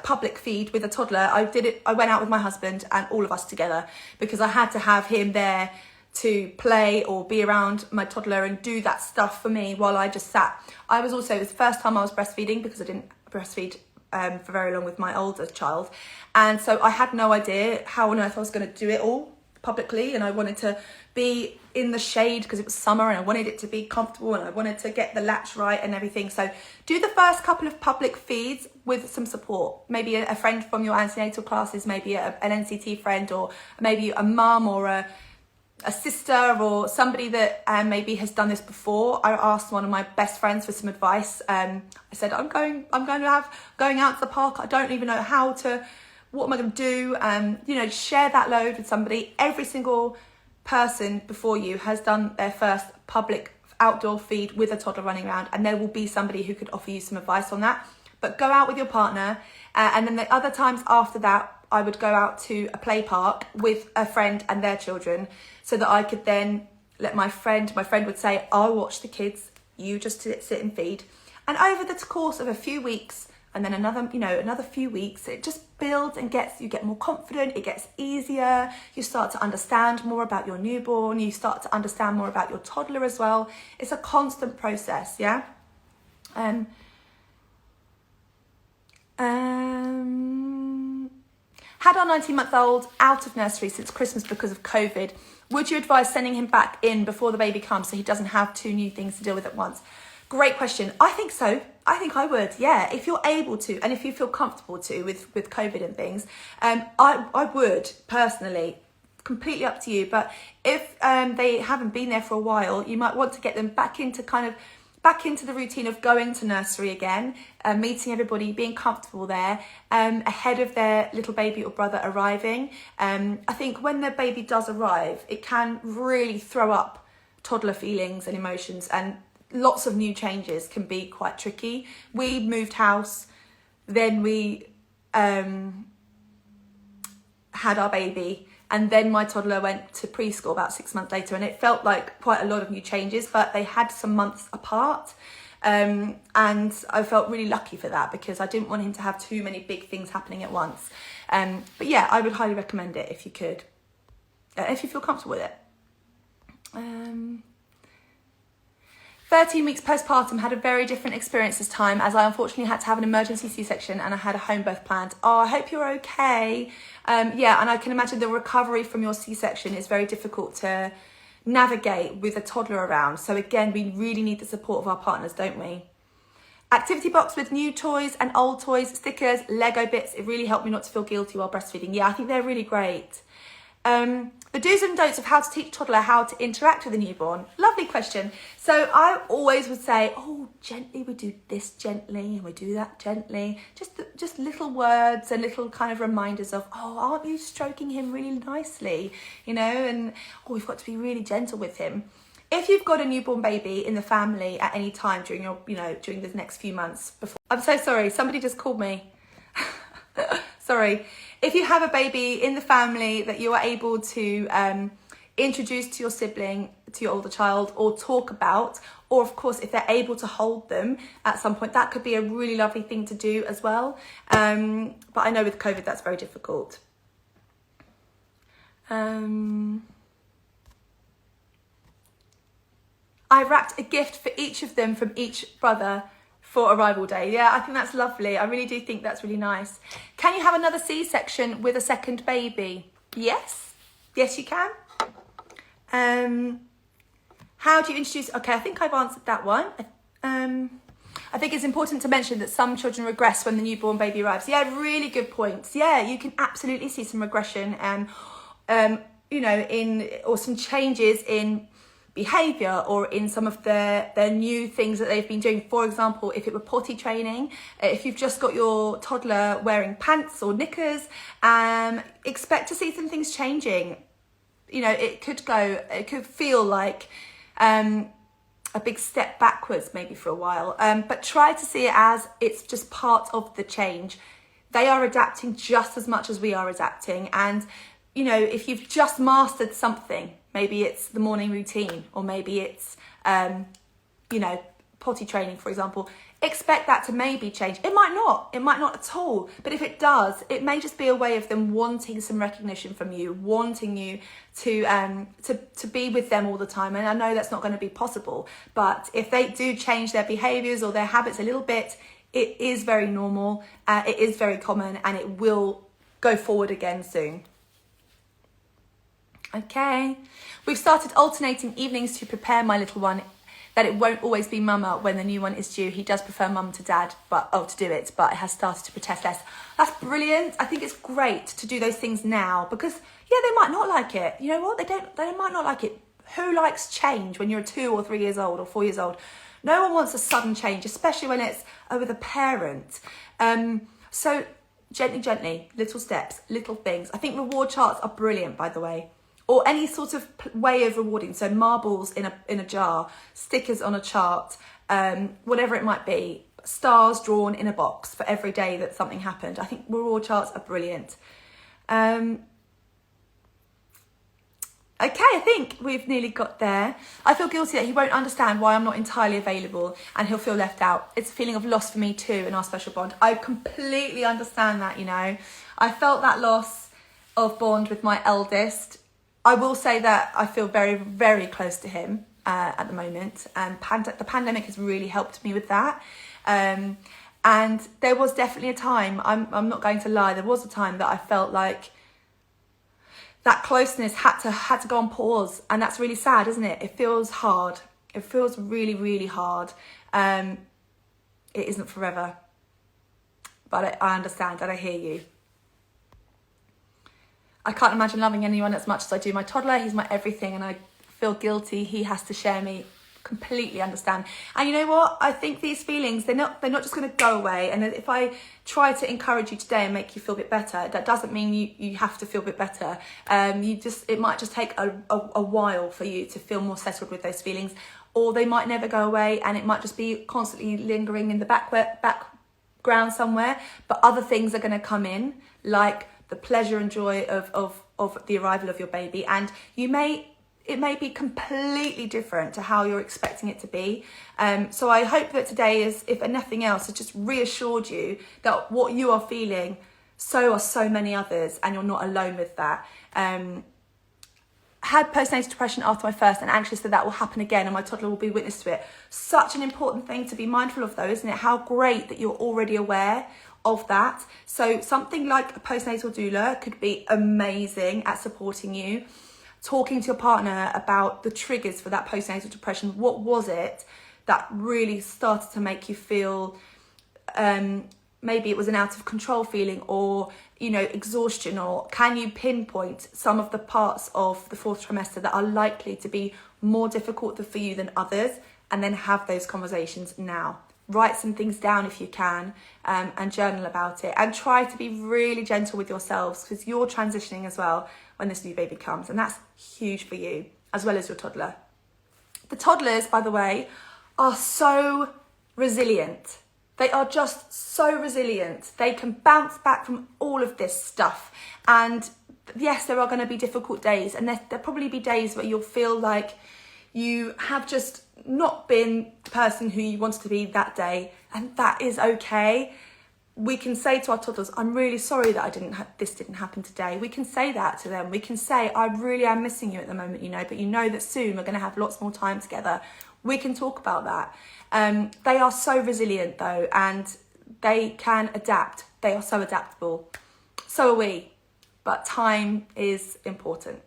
public feed with a toddler, I went out with my husband and all of us together, because I had to have him there to play or be around my toddler and do that stuff for me while I just sat. It was the first time I was breastfeeding, because I didn't breastfeed for very long with my older child, and so I had no idea how on earth I was going to do it all publicly, and I wanted to be in the shade because it was summer, and I wanted it to be comfortable, and I wanted to get the latch right and everything. So do the first couple of public feeds with some support, maybe a friend from your antenatal classes, maybe an NCT friend, or maybe a mum or a sister or somebody that maybe has done this before. I asked one of my best friends for some advice. I said, I'm going out to the park. I don't even know what am I going to do? Share that load with somebody. Every single person before you has done their first public outdoor feed with a toddler running around, and there will be somebody who could offer you some advice on that. But go out with your partner, and then the other times after that, I would go out to a play park with a friend and their children, so that I could then let my friend would say, I'll watch the kids, you just sit and feed. And over the course of a few weeks, and then another few weeks, it just builds and you get more confident, it gets easier, you start to understand more about your newborn, you start to understand more about your toddler as well. It's a constant process, yeah? Had our 19-month-old out of nursery since Christmas because of COVID. Would you advise sending him back in before the baby comes so he doesn't have 2 new things to deal with at once? Great question. I think so. I think I would, yeah. If you're able to, and if you feel comfortable to with COVID and things, I would personally. Completely up to you. But if they haven't been there for a while, you might want to get them back into the routine of going to nursery again, meeting everybody, being comfortable there, ahead of their little baby or brother arriving. I think when the baby does arrive, it can really throw up toddler feelings and emotions, and lots of new changes can be quite tricky. We moved house, then we had our baby, and then my toddler went to preschool about 6 months later, and it felt like quite a lot of new changes, but they had some months apart. And I felt really lucky for that because I didn't want him to have too many big things happening at once. But yeah, I would highly recommend it if you could, if you feel comfortable with it. 13 weeks postpartum, had a very different experience this time as I unfortunately had to have an emergency C-section and I had a home birth planned. Oh, I hope you're okay. Yeah, and I can imagine the recovery from your C-section is very difficult to navigate with a toddler around. So again, we really need the support of our partners, don't we? Activity box with new toys and old toys, stickers, Lego bits. It really helped me not to feel guilty while breastfeeding. Yeah, I think they're really great. The do's and don'ts of how to teach toddler how to interact with a newborn. Lovely question. So I always would say, oh, gently, we do this gently and we do that gently. Just little words and little kind of reminders of, oh, aren't you stroking him really nicely? You know, and oh, we've got to be really gentle with him. If you've got a newborn baby in the family at any time during your, during the next few months before, I'm so sorry, somebody just called me. Sorry. If you have a baby in the family that you are able to introduce to your sibling, to your older child, or talk about, or of course, if they're able to hold them at some point, that could be a really lovely thing to do as well. But I know with COVID, that's very difficult. I've wrapped a gift for each of them from each brother for arrival day. Yeah, I think that's lovely. I really do think that's really nice. Can you have another C-section with a second baby? Yes. Yes, you can. How do you introduce... Okay, I think I've answered that one. I think it's important to mention that some children regress when the newborn baby arrives. Yeah, really good points. Yeah, you can absolutely see some regression and, or some changes in behaviour or in some of their new things that they've been doing. For example, if it were potty training, if you've just got your toddler wearing pants or knickers, expect to see some things changing. It could feel like a big step backwards maybe for a while, but try to see it as it's just part of the change. They are adapting just as much as we are adapting, and if you've just mastered something, maybe it's the morning routine, or maybe it's, potty training, for example. Expect that to maybe change. It might not at all. But if it does, it may just be a way of them wanting some recognition from you, wanting you to be with them all the time. And I know that's not going to be possible. But if they do change their behaviours or their habits a little bit, it is very normal. It is very common, and it will go forward again soon. Okay, we've started alternating evenings to prepare my little one that it won't always be mama when the new one is due. He does prefer mum to dad, but it has started to protest less. That's brilliant. I think it's great to do those things now because, yeah, they might not like it. You know what? They might not like it. Who likes change when you're 2 or 3 years old or 4 years old? No one wants a sudden change, especially when it's with a parent. So gently, little steps, little things. I think reward charts are brilliant, by the way. Or any sort of way of rewarding. So marbles in a jar, stickers on a chart, whatever it might be. Stars drawn in a box for every day that something happened. I think reward charts are brilliant. Okay, I think we've nearly got there. I feel guilty that he won't understand why I'm not entirely available and he'll feel left out. It's a feeling of loss for me too in our special bond. I completely understand that, you know. I felt that loss of bond with my eldest. I will say that I feel very, very close to him at the moment. And the pandemic has really helped me with that. And there was definitely a time, I'm not going to lie, there was a time that I felt like that closeness had to go on pause, and that's really sad, isn't it? It feels hard. It feels really, really hard. It isn't forever, but I understand and I hear you. I can't imagine loving anyone as much as I do my toddler. He's my everything, and I feel guilty. He has to share me. Completely understand. And you know what? I think these feelings, they're not just going to go away. And if I try to encourage you today and make you feel a bit better, that doesn't mean you have to feel a bit better. It might just take a while for you to feel more settled with those feelings, or they might never go away, and it might just be constantly lingering in the background somewhere. But other things are going to come in, like the pleasure and joy of the arrival of your baby, and it may be completely different to how you're expecting it to be. So I hope that today is, if nothing else, has just reassured you that what you are feeling, so are so many others, and you're not alone with that. Had postnatal depression after my first and anxious that will happen again and my toddler will be witness to it. Such an important thing to be mindful of though, isn't it? How great that you're already aware of that. So something like a postnatal doula could be amazing at supporting you. Talking to your partner about the triggers for that postnatal depression. What was it that really started to make you feel, maybe it was an out of control feeling, or, you know, exhaustion, or can you pinpoint some of the parts of the fourth trimester that are likely to be more difficult for you than others, and then have those conversations now. Write some things down if you can, and journal about it, and try to be really gentle with yourselves, because you're transitioning as well when this new baby comes, and that's huge for you as well as your toddler. The toddlers, by the way, are so resilient. They are just so resilient. They can bounce back from all of this stuff. And yes, there are going to be difficult days, and there'll probably be days where you'll feel like you have just not been the person who you wanted to be that day, and that is okay. We can say to our toddlers, I'm really sorry that this didn't happen today. We can say that to them. We can say, I really am missing you at the moment, you know, but you know that soon we're going to have lots more time together. We can talk about that. They are so resilient though, and they can adapt. They are so adaptable. So are we, but time is important.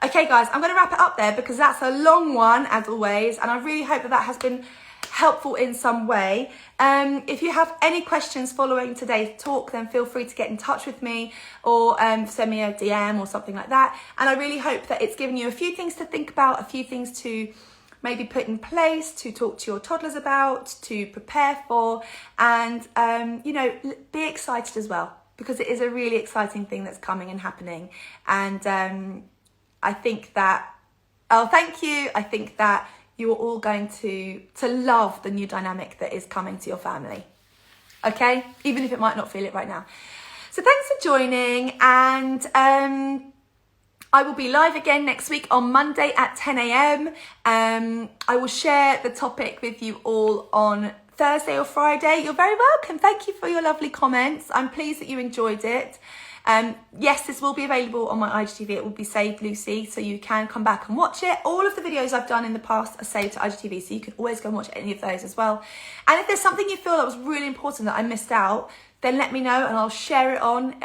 Okay guys, I'm going to wrap it up there because that's a long one as always, and I really hope that has been helpful in some way. If you have any questions following today's talk, then feel free to get in touch with me, or send me a DM or something like that. And I really hope that it's given you a few things to think about, a few things to maybe put in place, to talk to your toddlers about, to prepare for, and you know, be excited as well, because it is a really exciting thing that's coming and happening. And I think that, thank you. I think that you are all going to love the new dynamic that is coming to your family. Okay? Even if it might not feel it right now. So thanks for joining, and I will be live again next week on Monday at 10 a.m. I will share the topic with you all on Thursday or Friday. You're very welcome. Thank you for your lovely comments. I'm pleased that you enjoyed it. Yes, this will be available on my IGTV. It will be saved, Lucy, so you can come back and watch it. All of the videos I've done in the past are saved to IGTV, so you can always go and watch any of those as well. And if there's something you feel that was really important that I missed out, then let me know and I'll share it on